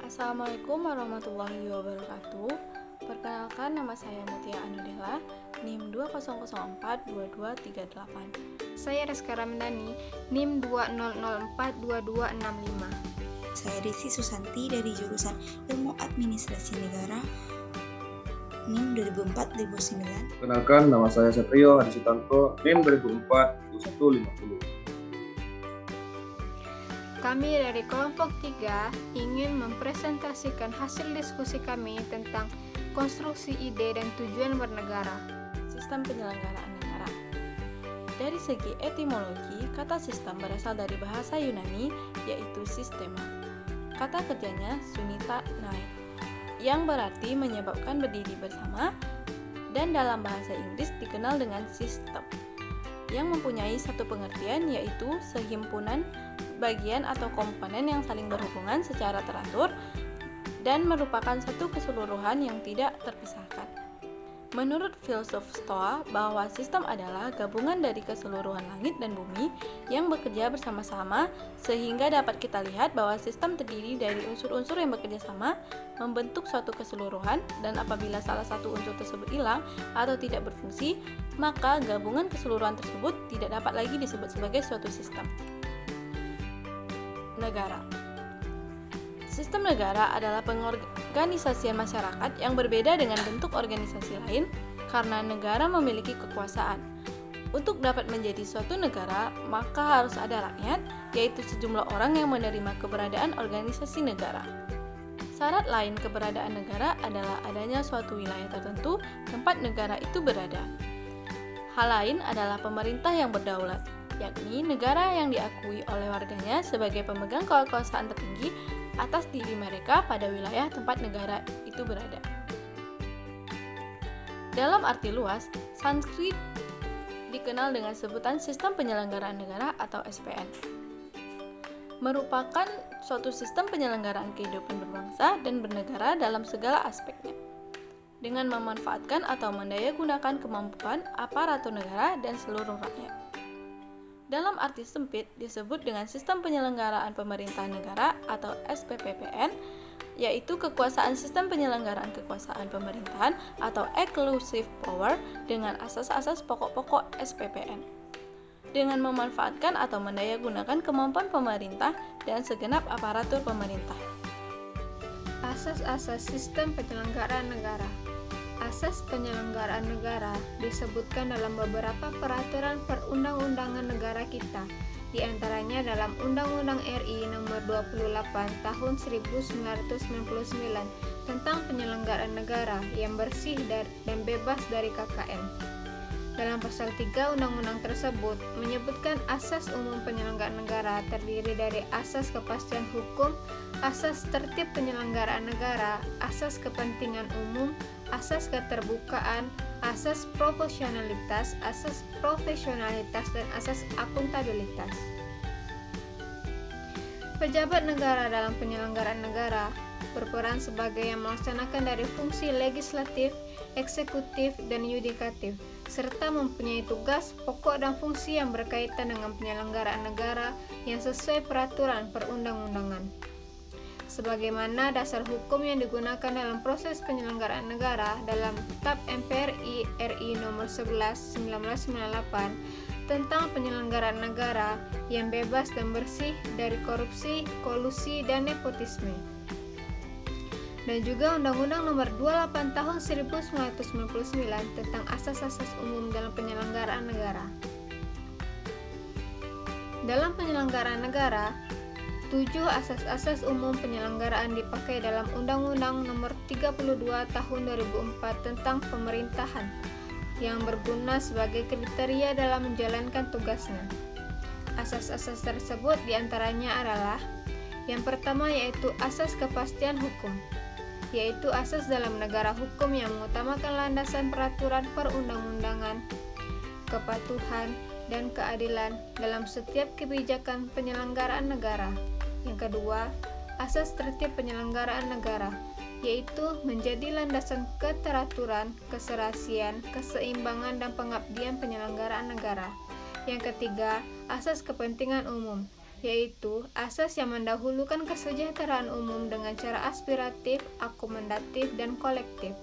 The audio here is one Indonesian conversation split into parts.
Assalamualaikum warahmatullahi wabarakatuh. Perkenalkan, nama saya Mutia Anudela, NIM 20042238. Saya Reska Ramdhani, NIM 20042265. Saya Desi Susanti dari jurusan Ilmu Administrasi Negara, NIM 2004-2009. Kenalkan, nama saya Satrio Hadi Sutanto, NIM 2004-2150. Kami dari kelompok 3 ingin mempresentasikan hasil diskusi kami tentang konstruksi ide dan tujuan bernegara. Sistem penyelenggaraan negara. Dari segi etimologi, kata sistem berasal dari bahasa Yunani, yaitu sistema. Kata kerjanya sunita nai, yang berarti menyebabkan berdiri bersama, dan dalam bahasa Inggris dikenal dengan system, yang mempunyai satu pengertian, yaitu sehimpunan bagian atau komponen yang saling berhubungan secara teratur dan merupakan satu keseluruhan yang tidak terpisahkan. Menurut filsuf Stoa, bahwa sistem adalah gabungan dari keseluruhan langit dan bumi yang bekerja bersama-sama, sehingga dapat kita lihat bahwa sistem terdiri dari unsur-unsur yang bekerja sama membentuk suatu keseluruhan, dan apabila salah satu unsur tersebut hilang atau tidak berfungsi, maka gabungan keseluruhan tersebut tidak dapat lagi disebut sebagai suatu sistem. Negara. Sistem negara adalah pengorganisasian masyarakat yang berbeda dengan bentuk organisasi lain karena negara memiliki kekuasaan. Untuk dapat menjadi suatu negara, maka harus ada rakyat, yaitu sejumlah orang yang menerima keberadaan organisasi negara. Syarat lain keberadaan negara adalah adanya suatu wilayah tertentu tempat negara itu berada. Hal lain adalah pemerintah yang berdaulat, yakni negara yang diakui oleh warganya sebagai pemegang kekuasaan tertinggi atas diri mereka pada wilayah tempat negara itu berada. Dalam arti luas, Sanskrit dikenal dengan sebutan Sistem Penyelenggaraan Negara atau SPN. Merupakan suatu sistem penyelenggaraan kehidupan berbangsa dan bernegara dalam segala aspeknya, dengan memanfaatkan atau mendayagunakan kemampuan aparatur negara dan seluruh rakyat. Dalam arti sempit disebut dengan Sistem Penyelenggaraan Pemerintahan Negara atau SPPPN, yaitu kekuasaan sistem penyelenggaraan kekuasaan pemerintahan atau exclusive power dengan asas-asas pokok-pokok SPPN, dengan memanfaatkan atau mendayagunakan kemampuan pemerintah dan segenap aparatur pemerintah. Asas-asas sistem penyelenggaraan negara. Asas penyelenggaraan negara disebutkan dalam beberapa peraturan perundang-undangan negara kita, di antaranya dalam Undang-Undang RI Nomor 28 Tahun 1999 tentang penyelenggaraan negara yang bersih dan bebas dari KKN. Dalam pasal 3 undang-undang tersebut menyebutkan asas umum penyelenggaraan negara terdiri dari asas kepastian hukum, asas tertib penyelenggaraan negara, asas kepentingan umum, asas keterbukaan, asas proporsionalitas, asas profesionalitas, dan asas akuntabilitas. Pejabat negara dalam penyelenggaraan negara berperan sebagai yang melaksanakan dari fungsi legislatif, eksekutif, dan yudikatif, serta mempunyai tugas, pokok, dan fungsi yang berkaitan dengan penyelenggaraan negara yang sesuai peraturan perundang-undangan. Sebagaimana dasar hukum yang digunakan dalam proses penyelenggaraan negara dalam TAP MPRI RI Nomor 11 1998 tentang penyelenggaraan negara yang bebas dan bersih dari korupsi, kolusi, dan nepotisme. Dan juga Undang-Undang Nomor 28 Tahun 1999 tentang asas-asas umum dalam penyelenggaraan negara. Dalam penyelenggaraan negara, 7 asas-asas umum penyelenggaraan dipakai dalam Undang-Undang Nomor 32 Tahun 2004 tentang pemerintahan yang berguna sebagai kriteria dalam menjalankan tugasnya. Asas-asas tersebut diantaranya adalah: yang pertama yaitu asas kepastian hukum, yaitu asas dalam negara hukum yang mengutamakan landasan peraturan perundang-undangan, kepatuhan, dan keadilan dalam setiap kebijakan penyelenggaraan negara. Yang kedua, asas tertib penyelenggaraan negara, yaitu menjadi landasan keteraturan, keserasian, keseimbangan, dan pengabdian penyelenggaraan negara. Yang ketiga, asas kepentingan umum, yaitu asas yang mendahulukan kesejahteraan umum dengan cara aspiratif, akomodatif, dan kolektif.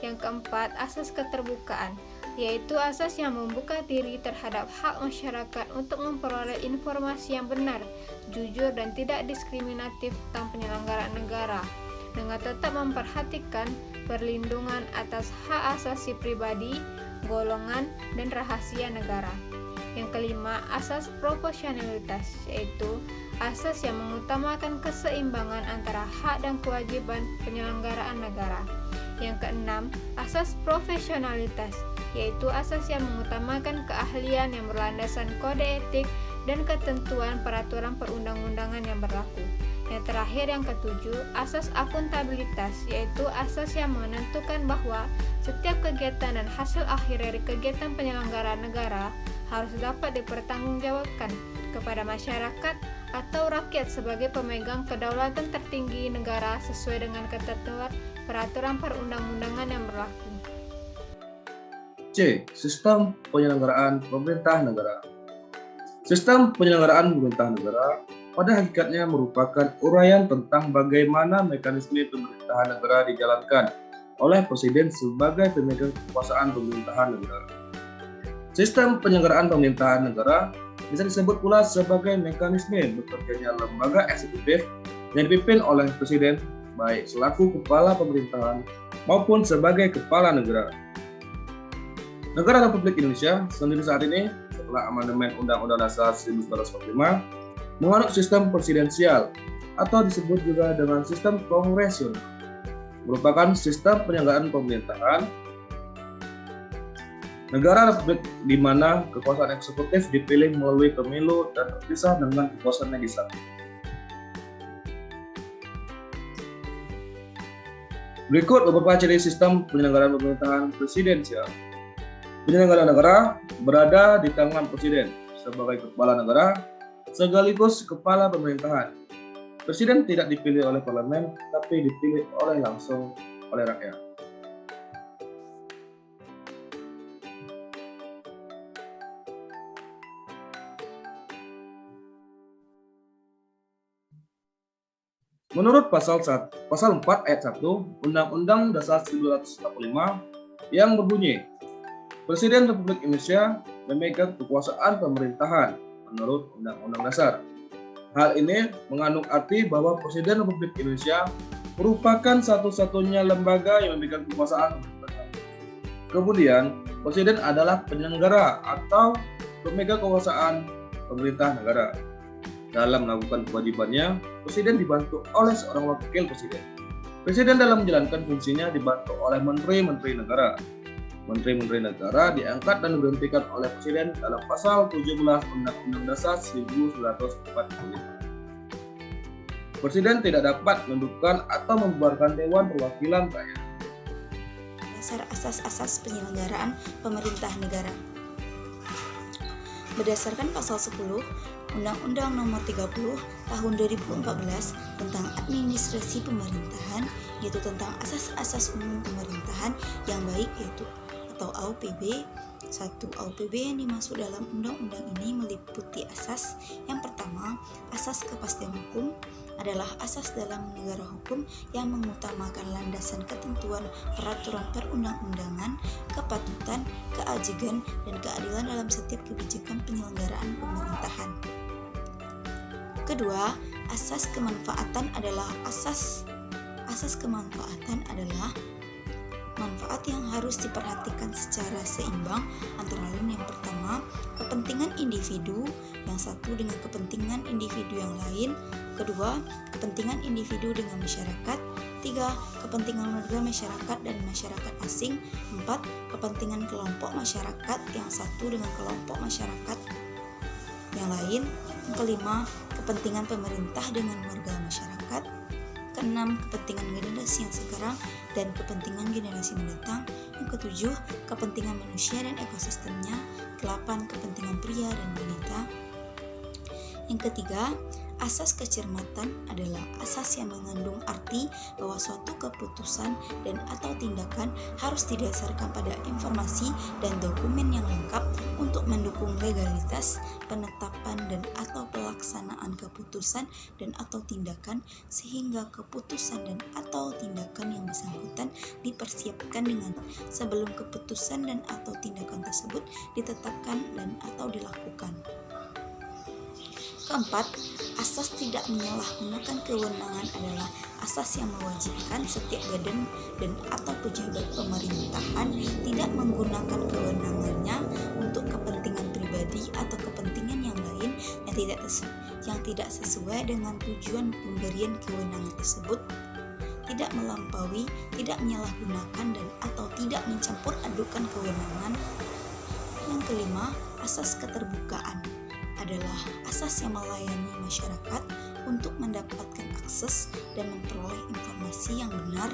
Yang keempat, asas keterbukaan, yaitu asas yang membuka diri terhadap hak masyarakat untuk memperoleh informasi yang benar, jujur, dan tidak diskriminatif tentang penyelenggaraan negara, dengan tetap memperhatikan perlindungan atas hak asasi pribadi, golongan, dan rahasia negara. Yang kelima, asas proporsionalitas, yaitu asas yang mengutamakan keseimbangan antara hak dan kewajiban penyelenggaraan negara. Yang keenam, asas profesionalitas, yaitu asas yang mengutamakan keahlian yang berlandasan kode etik dan ketentuan peraturan perundang-undangan yang berlaku. Yang terakhir, yang ketujuh, asas akuntabilitas, yaitu asas yang menentukan bahwa setiap kegiatan dan hasil akhir dari kegiatan penyelenggaraan negara harus dapat dipertanggungjawabkan kepada masyarakat atau rakyat sebagai pemegang kedaulatan tertinggi negara sesuai dengan ketentuan peraturan perundang-undangan yang berlaku. C. Sistem penyelenggaraan pemerintah negara. Sistem penyelenggaraan pemerintah negara pada hakikatnya merupakan uraian tentang bagaimana mekanisme pemerintahan negara dijalankan oleh Presiden sebagai pemegang kekuasaan pemerintahan negara. Sistem penyelenggaraan pemerintahan negara bisa disebut pula sebagai mekanisme bekerjanya lembaga eksekutif yang dipimpin oleh Presiden, baik selaku kepala pemerintahan maupun sebagai kepala negara. Negara Republik Indonesia sendiri saat ini setelah amandemen Undang-Undang Dasar 1945 menganut sistem presidensial atau disebut juga dengan sistem kongresional, merupakan sistem penyelenggaraan pemerintahan negara republik di mana kekuasaan eksekutif dipilih melalui pemilu dan terpisah dengan kekuasaan legislatif. Berikut beberapa ciri sistem penyelenggaraan pemerintahan presidensial. Penyelenggara negara berada di tangan presiden sebagai kepala negara sekaligus kepala pemerintahan. Presiden tidak dipilih oleh parlemen, tapi dipilih langsung oleh rakyat. Menurut pasal 4 ayat 1 Undang-Undang Dasar 1945 yang berbunyi, Presiden Republik Indonesia memegang kekuasaan pemerintahan menurut Undang-Undang Dasar. Hal ini mengandung arti bahwa Presiden Republik Indonesia merupakan satu-satunya lembaga yang memegang kekuasaan pemerintahan. Kemudian, Presiden adalah penyelenggara atau pemegang kekuasaan pemerintah negara. Dalam melakukan kewajibannya, Presiden dibantu oleh seorang wakil presiden. Presiden dalam menjalankan fungsinya dibantu oleh menteri-menteri negara. Menteri-menteri negara diangkat dan diberhentikan oleh Presiden dalam pasal 17 Undang-Undang Dasar 1945. Presiden tidak dapat menundukkan atau membubarkan Dewan Perwakilan Rakyat. Dasar asas-asas penyelenggaraan pemerintah negara. Berdasarkan pasal 10 Undang-Undang Nomor 30 Tahun 2014 tentang Administrasi Pemerintahan, yaitu tentang asas-asas umum pemerintahan yang baik, yaitu atau AUPB. 1. AUPB yang dimaksud dalam undang-undang ini meliputi asas. Yang pertama, asas kepastian hukum adalah asas dalam negara hukum yang mengutamakan landasan ketentuan peraturan perundang-undangan, kepatutan, keajegan, dan keadilan dalam setiap kebijakan penyelenggaraan pemerintahan. Kedua, asas kemanfaatan adalah asas kemanfaatan adalah manfaat yang harus diperhatikan secara seimbang, antara lain yang pertama, kepentingan individu yang satu dengan kepentingan individu yang lain, kedua, kepentingan individu dengan masyarakat, tiga, kepentingan warga masyarakat dan masyarakat asing, empat, kepentingan kelompok masyarakat yang satu dengan kelompok masyarakat yang lain, kelima, kepentingan pemerintah dengan warga masyarakat, keenam, kepentingan generasi yang sekarang dan kepentingan generasi mendatang, yang ketujuh, kepentingan manusia dan ekosistemnya, 8, kepentingan pria dan wanita, yang ketiga, Asas kecermatan adalah asas yang mengandung arti bahwa suatu keputusan dan atau tindakan harus didasarkan pada informasi dan dokumen yang lengkap untuk mendukung legalitas, penetapan dan atau pelaksanaan keputusan dan atau tindakan, sehingga keputusan dan atau tindakan yang bersangkutan dipersiapkan dengan sebelum keputusan dan atau tindakan tersebut ditetapkan dan atau dilakukan. Keempat, asas tidak menyalahgunakan kewenangan adalah asas yang mewajibkan setiap badan dan atau pejabat pemerintahan tidak menggunakan kewenangannya untuk kepentingan pribadi atau kepentingan yang lain yang tidak sesuai dengan tujuan pemberian kewenangan tersebut, tidak melampaui, tidak menyalahgunakan dan atau tidak mencampur adukan kewenangan. Yang kelima, asas keterbukaan adalah asas yang melayani masyarakat untuk mendapatkan akses dan memperoleh informasi yang benar,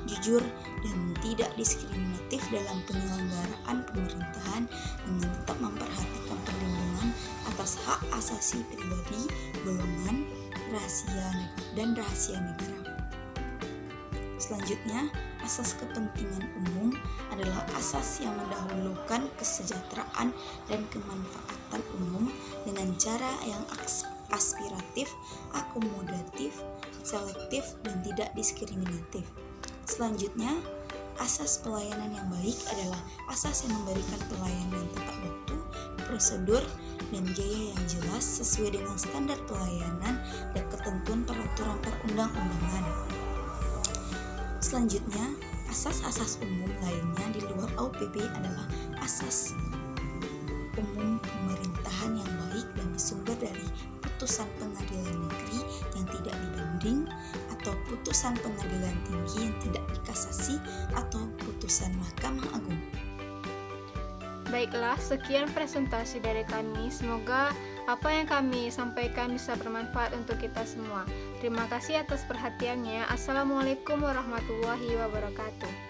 jujur, dan tidak diskriminatif dalam penyelenggaraan pemerintahan dengan tetap memperhatikan perlindungan atas hak asasi pribadi, golongan, rahasia negara. Selanjutnya, asas kepentingan umum adalah asas yang mendahulukan kesejahteraan dan kemanfaatan umum dengan cara yang aspiratif, akomodatif, selektif, dan tidak diskriminatif. Selanjutnya, asas pelayanan yang baik adalah asas yang memberikan pelayanan tepat waktu, prosedur, dan biaya yang jelas sesuai dengan standar pelayanan dan ketentuan peraturan perundang-undangan. Selanjutnya, asas-asas umum lainnya di luar AUPB adalah asas umum pemerintahan yang baik dan bersumber dari putusan pengadilan negeri yang tidak dibanding atau putusan pengadilan tinggi yang tidak dikasasi atau putusan Mahkamah Agung. Baiklah, sekian presentasi dari kami. Semoga apa yang kami sampaikan bisa bermanfaat untuk kita semua. Terima kasih atas perhatiannya. Assalamualaikum warahmatullahi wabarakatuh.